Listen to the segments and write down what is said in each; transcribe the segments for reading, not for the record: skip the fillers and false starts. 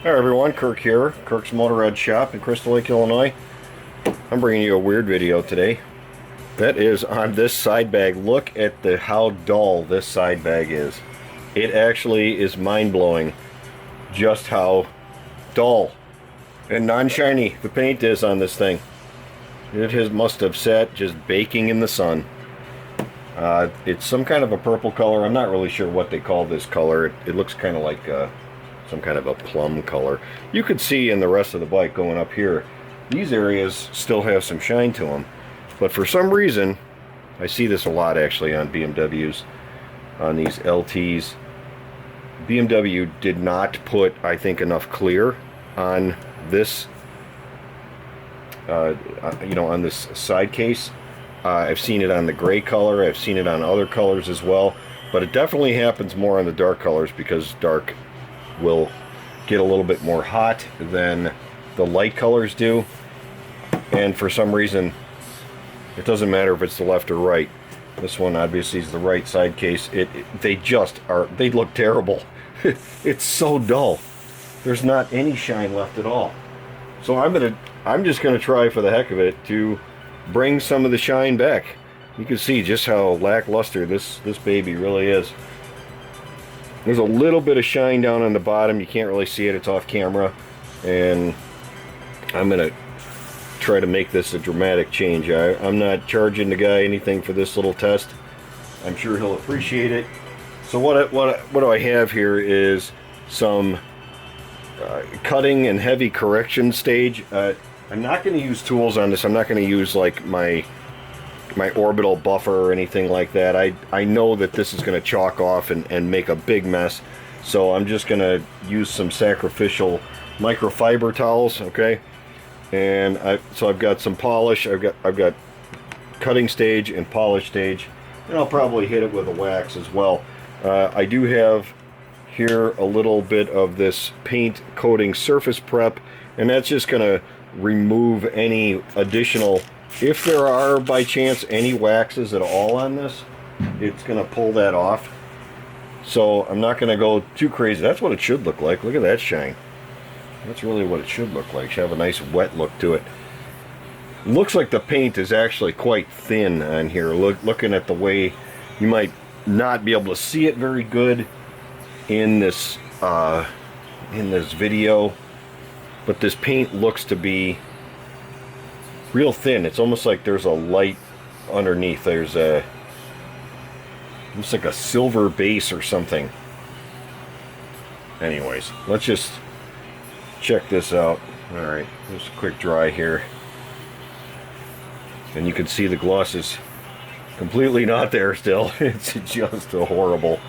Hi everyone, Kirk here, Kirk's Motorrad shop in Crystal Lake, Illinois. I'm bringing you a weird video today. That is on this side bag. Look at how dull this side bag is. It actually is mind-blowing just how dull and non-shiny the paint is on this thing. It must have sat just baking in the sun. It's some kind of a purple color. I'm not really sure what they call this color. It looks kind of like some kind of a plum color. You could see in the rest of the bike going up here, these areas still have some shine to them. But for some reason, I see this a lot actually on BMWs, on these LTs. BMW did not put, I think, enough clear on this, on this side case. I've seen it on the gray color, I've seen it on other colors as well, but it definitely happens more on the dark colors because dark will get a little bit more hot than the light colors do, and for some reason it doesn't matter if it's the left or right. This one obviously is the right side case. They look terrible. It's so dull. There's not any shine left at all. So I'm just gonna try for the heck of it to bring some of the shine back. You can see just how lackluster this baby really is. There's a little bit of shine down on the bottom. You can't really see it, it's off camera. And I'm gonna try to make this a dramatic change. I'm not charging the guy anything for this little test. I'm sure he'll appreciate it. So what do I have here is some cutting and heavy correction stage. I'm not going to use tools on this. I'm not going to use like my orbital buffer or anything like that. I know that this is going to chalk off and make a big mess, so I'm just going to use some sacrificial microfiber towels, okay? And so I've got some polish. I've got cutting stage and polish stage, and I'll probably hit it with a wax as well. I do have here a little bit of this paint coating surface prep, and that's just going to remove any additional, if there are by chance any waxes at all on this, it's going to pull that off. So I'm not going to go too crazy. That's what it should look like. Look at that shine. That's really what it should look like. It should have a nice wet look to it. Looks like the paint is actually quite thin on here. Looking at the way, you might not be able to see it very good in this video, but this paint looks to be real thin. It's almost like there's a light underneath. There's looks like a silver base or something. Anyways, let's just check this out. Alright, just a quick dry here. And you can see the gloss is completely not there still. It's just horrible.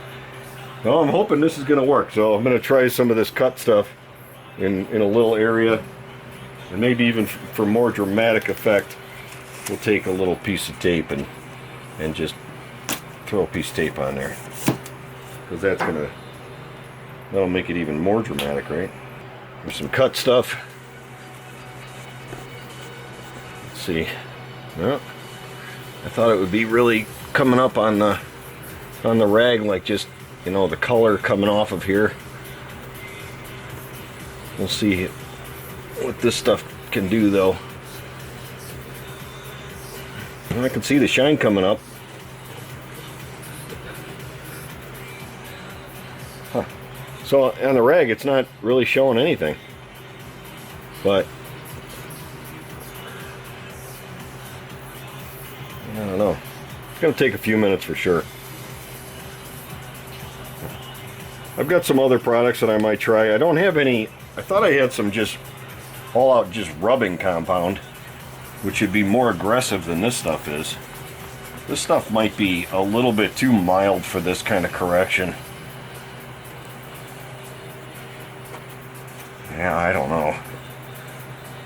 Well, I'm hoping this is going to work. So I'm going to try some of this cut stuff in a little area. And maybe even for more dramatic effect, we'll take a little piece of tape and just throw a piece of tape on there. Because that'll make it even more dramatic, right? There's some cut stuff. Let's see. Well, I thought it would be really coming up on the rag, like just, the color coming off of here. We'll see what this stuff can do though. And I can see the shine coming up. Huh. So on the rag it's not really showing anything. But I don't know. It's going to take a few minutes for sure. I've got some other products that I might try. I don't have any. I thought I had some just all out just rubbing compound, which would be more aggressive than this stuff is. This stuff might be a little bit too mild for this kind of correction. Yeah, I don't know.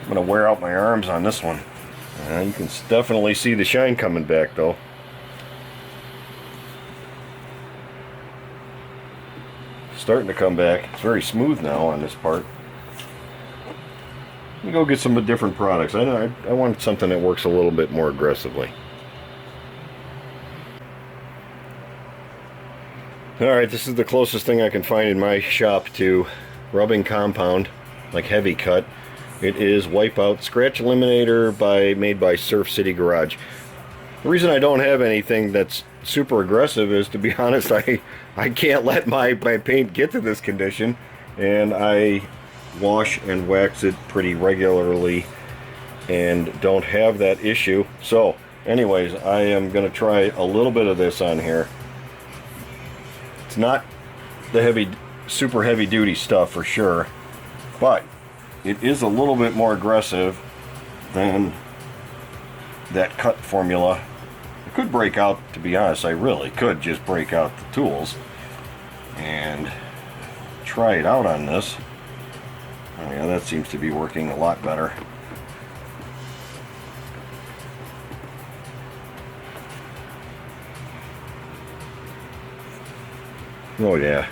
I'm gonna wear out my arms on this one. You can definitely see the shine coming back though. Starting to come back. It's very smooth now on this part. Let me go get some different products. I want something that works a little bit more aggressively. Alright, this is the closest thing I can find in my shop to rubbing compound, like heavy cut. It is Wipeout Scratch Eliminator made by Surf City Garage. The reason I don't have anything that's super aggressive is, to be honest, I can't let my paint get to this condition, and I wash and wax it pretty regularly and don't have that issue. So anyways, I am going to try a little bit of this on here. It's not the super heavy duty stuff for sure, but it is a little bit more aggressive than that cut formula. It could break out, to be honest. I really could just break out the tools and try it out on this. Oh yeah, that seems to be working a lot better. Oh yeah.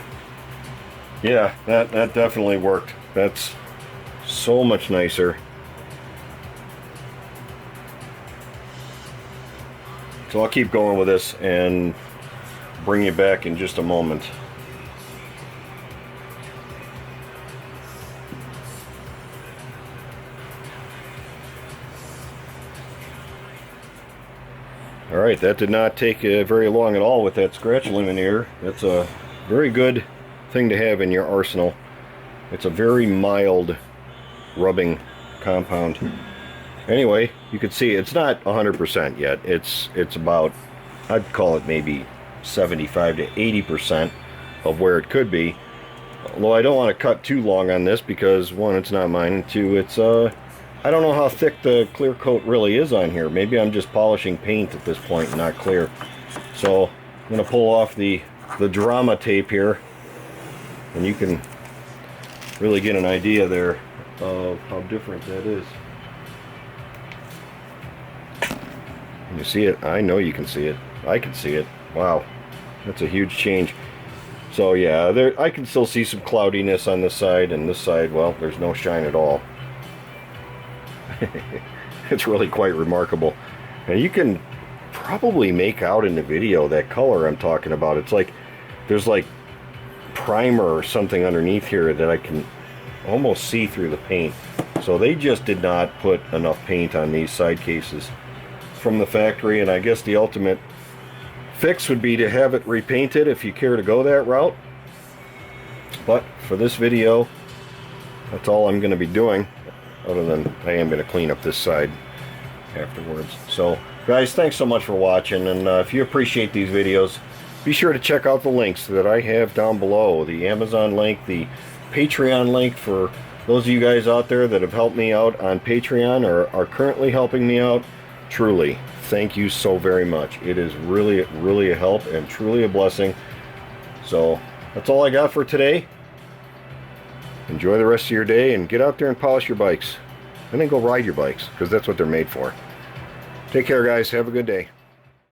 Yeah, that definitely worked. That's so much nicer. So I'll keep going with this and bring you back in just a moment. Alright, that did not take very long at all with that scratch eliminator. That's a very good thing to have in your arsenal. It's a very mild rubbing compound. Anyway, you can see it's not 100% yet. It's about, I'd call it maybe 75 to 80% of where it could be. Although I don't want to cut too long on this because, one, it's not mine, and two, it's I don't know how thick the clear coat really is on here. Maybe I'm just polishing paint at this point and not clear. So I'm going to pull off the drama tape here, and you can really get an idea there of how different that is. Can you see it? I know you can see it. I can see it. Wow, that's a huge change. So yeah, I can still see some cloudiness on this side, and this side, well, there's no shine at all. It's really quite remarkable. And you can probably make out in the video that color I'm talking about. It's like there's like primer or something underneath here that I can almost see through the paint. So they just did not put enough paint on these side cases from the factory, and I guess the ultimate fix would be to have it repainted if you care to go that route. But for this video, that's all I'm going to be doing, other than I am going to clean up this side afterwards. So guys, thanks so much for watching, and if you appreciate these videos, be sure to check out the links that I have down below. The Amazon link, the Patreon link for those of you guys out there that have helped me out on Patreon or are currently helping me out. Truly, thank you so very much. It is really a help and truly a blessing. So that's all I got for today. Enjoy the rest of your day and get out there and polish your bikes, and then go ride your bikes, because that's what they're made for. Take care, guys. Have a good day.